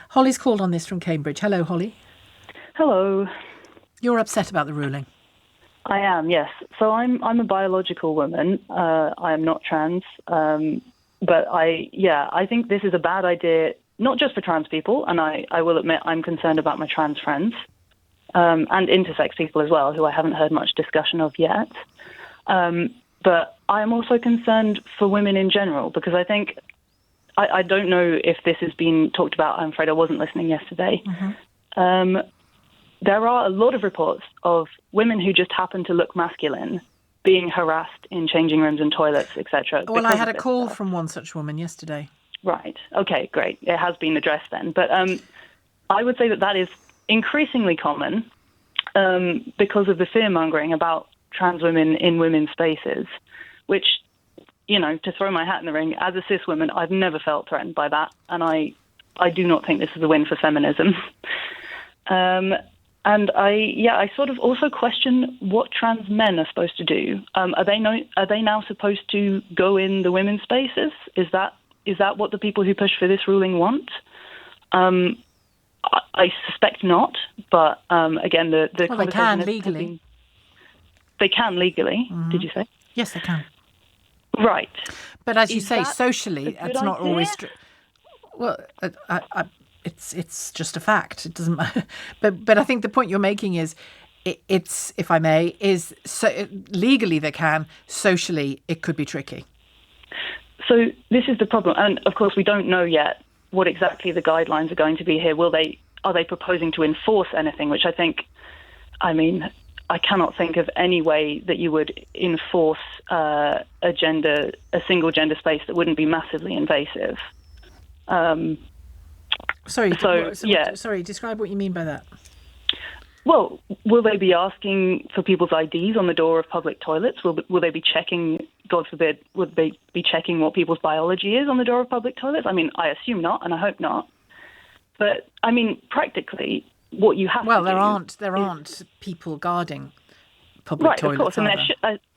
Holly's called on this from Cambridge. Hello, Holly. Hello. You're upset about the ruling. I am, yes. So I'm a biological woman. I am not trans. But I think this is a bad idea, not just for trans people, and I will admit I'm concerned about my trans friends, and intersex people as well, who I haven't heard much discussion of yet. But I am also concerned for women in general, because I think, I don't know if this has been talked about. I'm afraid I wasn't listening yesterday. Mm-hmm. There are a lot of reports of women who just happen to look masculine being harassed in changing rooms and toilets, etc. Well, I had a call from one such woman yesterday. Right. Okay, great. It has been addressed then. But I would say that is increasingly common because of the fear-mongering about trans women in women's spaces, which, to throw my hat in the ring, as a cis woman, I've never felt threatened by that. And I do not think this is a win for feminism. And I sort of also question what trans men are supposed to do. Are they now supposed to go in the women's spaces? Is that what the people who push for this ruling want? I suspect not, but again, the well, they can legally. They can legally. Mm-hmm. Did you say? Yes, they can. Right, but as you say, socially, it's not always. Well, It's just a fact. It doesn't matter. But I think the point you're making is, it's, if I may, is so legally they can, socially it could be tricky. So this is the problem, and of course we don't know yet what exactly the guidelines are going to be here. Are they proposing to enforce anything? Which I cannot think of any way that you would enforce a single gender space that wouldn't be massively invasive. Sorry, describe what you mean by that. Well, will they be asking for people's IDs on the door of public toilets? Will they be checking, God forbid, would they be checking what people's biology is on the door of public toilets? I assume not, and I hope not. But, practically, what you have to do... Well, there aren't people guarding public toilets, of course,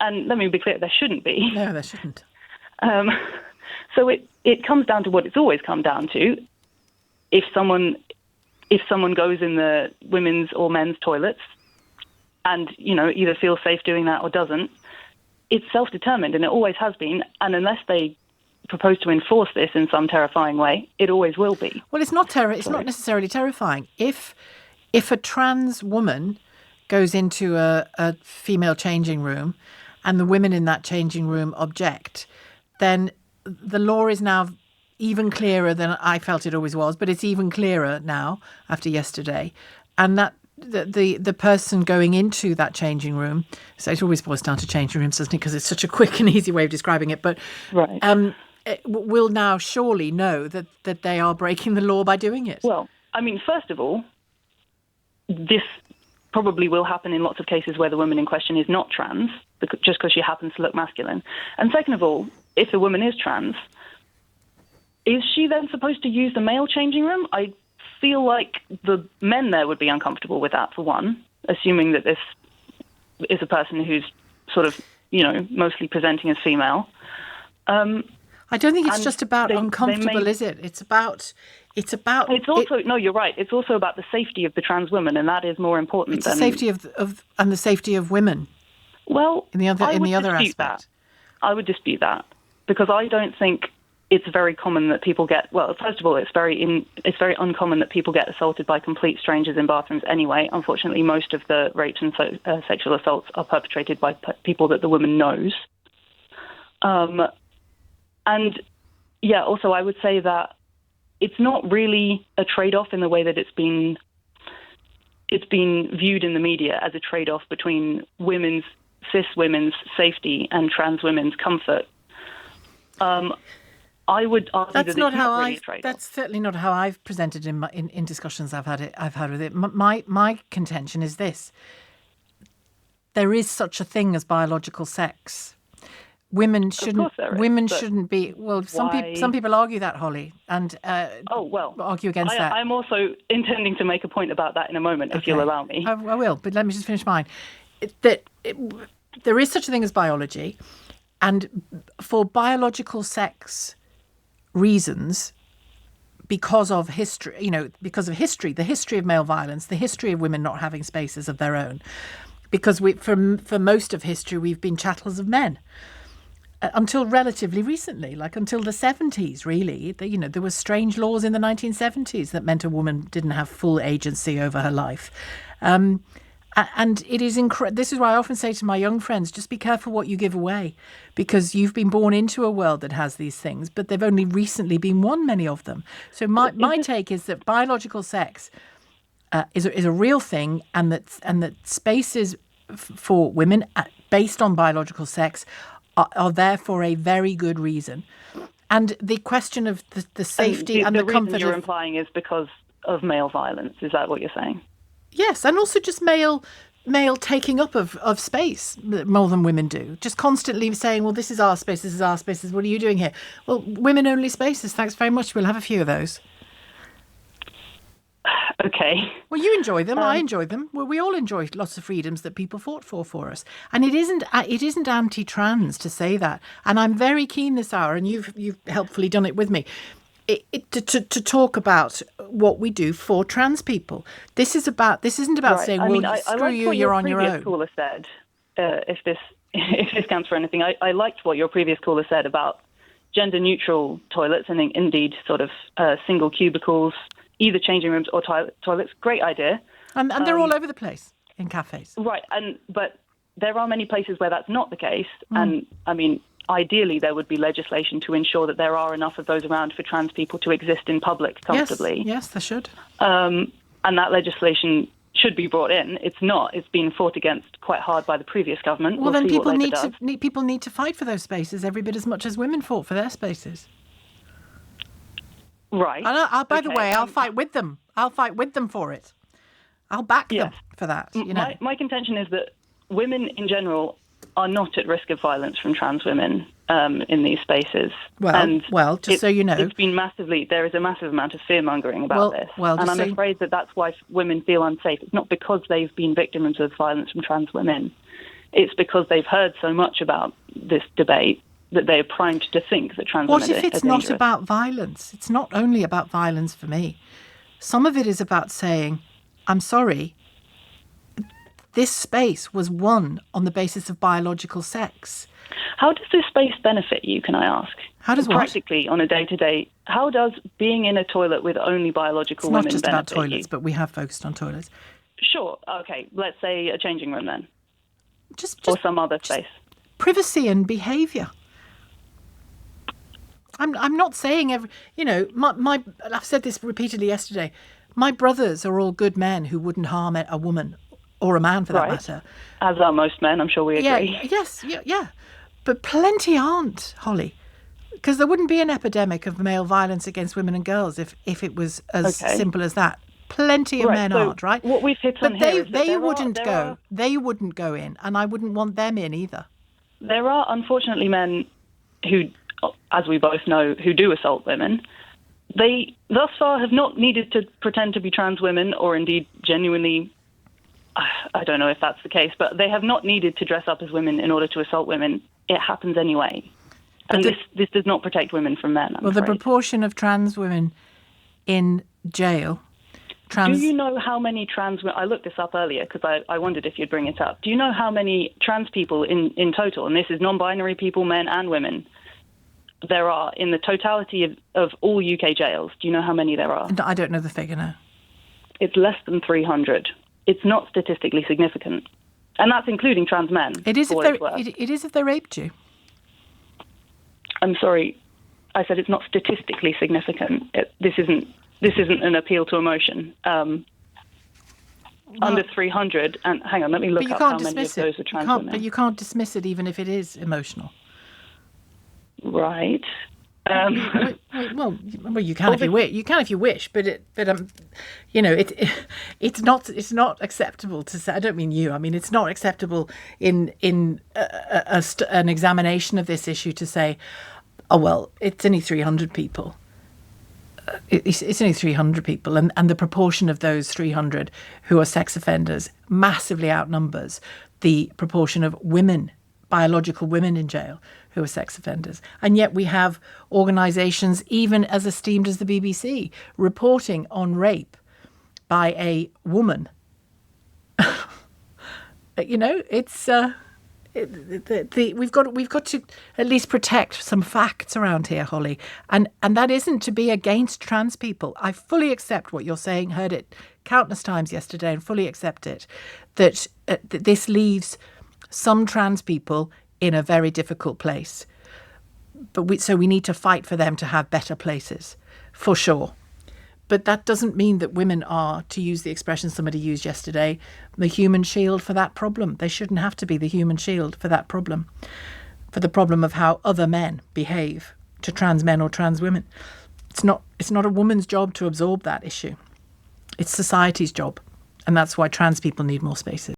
and let me be clear, there shouldn't be. No, there shouldn't. So it comes down to what it's always come down to. If someone goes in the women's or men's toilets and, either feels safe doing that or doesn't, it's self-determined, and it always has been. And unless they propose to enforce this in some terrifying way, it always will be. Well, it's not not necessarily terrifying. If a trans woman goes into a female changing room and the women in that changing room object, then the law is now even clearer than I felt it always was, but it's even clearer now after yesterday. And that the person going into that changing room, so it always boils down to changing rooms, doesn't it? Because it's such a quick and easy way of describing it. But right. Will now surely know that they are breaking the law by doing it. Well, first of all, this probably will happen in lots of cases where the woman in question is not trans, just because she happens to look masculine. And second of all, if the woman is trans, is she then supposed to use the male changing room? I feel like the men there would be uncomfortable with that, for one, assuming that this is a person who's sort of, mostly presenting as female. I don't think it's just about uncomfortable, is it? It's about... No, you're right. It's also about the safety of the trans women, and that is more important. It's the safety of and the safety of women. Well, in the other aspect, I would dispute that, because I don't think it's very common that people get... Well, first of all, it's very uncommon that people get assaulted by complete strangers in bathrooms anyway. Unfortunately, most of the rapes and sexual assaults are perpetrated by people that the woman knows. Also, I would say that it's not really a trade-off in the way that it's been viewed in the media as a trade-off between cis women's safety and trans women's comfort. I would argue that's certainly not how I've presented in discussions I've had with it. My contention is this: there is such a thing as biological sex. Women shouldn't be. Well, some people argue that, Holly, and argue against that. I'm also intending to make a point about that in a moment, if you'll allow me. I will, but let me just finish mine. There is such a thing as biology, and for biological sex reasons, because of history, the history of male violence, the history of women not having spaces of their own. Because for most of history, we've been chattels of men. Until relatively recently, like until the 70s, really. There were strange laws in the 1970s that meant a woman didn't have full agency over her life. And it is this is why I often say to my young friends, just be careful what you give away, because you've been born into a world that has these things, but they've only recently been won, many of them. So my take is that biological sex is a real thing, and that spaces for women based on biological sex are there for a very good reason. And the question of the safety and the comfort. The reason you're implying is because of male violence. Is that what you're saying? Yes, and also just male taking up of space more than women do. Just constantly saying, well, this is our space, what are you doing here? Well, women-only spaces, thanks very much. We'll have a few of those. Okay. Well, you enjoy them. I enjoy them. Well, we all enjoy lots of freedoms that people fought for us. And it isn't anti-trans to say that. And I'm very keen this hour, and you've helpfully done it with me, to talk about what we do for trans people. This isn't about right. saying, screw you, you're on your own. What your previous caller said, if this counts for anything, I liked what your previous caller said about gender-neutral toilets and indeed sort of single cubicles, either changing rooms or toilets. Great idea. And they're all over the place in cafes. Right, but there are many places where that's not the case. And, I mean, ideally there would be legislation to ensure that there are enough of those around for trans people to exist in public comfortably. Yes, there should. And that legislation should be brought in. It's not. It's been fought against quite hard by the previous government. Well, then people need to fight for those spaces every bit as much as women fought for their spaces. Right. And by the way, I'll fight with them. I'll fight with them for it. I'll back them for that. My contention is that women in general are not at risk of violence from trans women in these spaces. Well, just so you know, there is a massive amount of fear-mongering about this. And I'm afraid that's why women feel unsafe. It's not because they've been victims of violence from trans women. It's because they've heard so much about this debate that they're primed to think that trans women are dangerous. What if it's not about violence? It's not only about violence for me. Some of it is about saying, I'm sorry, this space was won on the basis of biological sex. How does this space benefit you, can I ask? How does what? Practically, on a day-to-day, how does being in a toilet with only biological women benefit you? It's not just about toilets, but we have focused on toilets. Sure, okay, let's say a changing room then. Or some other space. Privacy and behaviour. I'm not saying I've said this repeatedly yesterday. My brothers are all good men who wouldn't harm a woman or a man for that matter. As are most men, I'm sure we agree. Yeah. But plenty aren't, Holly. Because there wouldn't be an epidemic of male violence against women and girls if it was as simple as that. Plenty of men aren't, right? What we've hit on here is that they wouldn't go in, and I wouldn't want them in either. There are, unfortunately, men who, as we both know, who do assault women. They, thus far, have not needed to pretend to be trans women or indeed genuinely, I don't know if that's the case, but they have not needed to dress up as women in order to assault women. It happens anyway. And this does not protect women from men, I'm afraid. The proportion of trans women in jail... Do you know how many trans women... I looked this up earlier because I wondered if you'd bring it up. Do you know how many trans people in total, and this is non-binary people, men and women, there are in the totality of all UK jails? Do you know how many there are? I don't know the figure now. It's less than 300. It's not statistically significant. And that's including trans men. It is if they raped you. I'm sorry. I said it's not statistically significant. This isn't an appeal to emotion. Under 300, and hang on, let me look up how many of those are trans women. But you can't dismiss it even if it is emotional. Right. Well, you can if you wish. You can if you wish, but it's not acceptable to say. I don't mean you. I mean it's not acceptable in an examination of this issue to say, oh well, it's only 300 people. It's only 300 people, and the proportion of those 300 who are sex offenders massively outnumbers the proportion of women biological women in jail who are sex offenders. And yet we have organisations, even as esteemed as the BBC, reporting on rape by a woman. It's we've got to at least protect some facts around here, Holly, and that isn't to be against trans people. I fully accept what you're saying. Heard it countless times yesterday, and fully accept it. That this leaves some trans people in a very difficult place, but we need to fight for them to have better places, for sure. But that doesn't mean that women are, to use the expression somebody used yesterday, the human shield for that problem. They shouldn't have to be the human shield for that problem, for the problem of how other men behave to trans men or trans women. It's not a woman's job to absorb that issue. It's society's job. And that's why trans people need more spaces.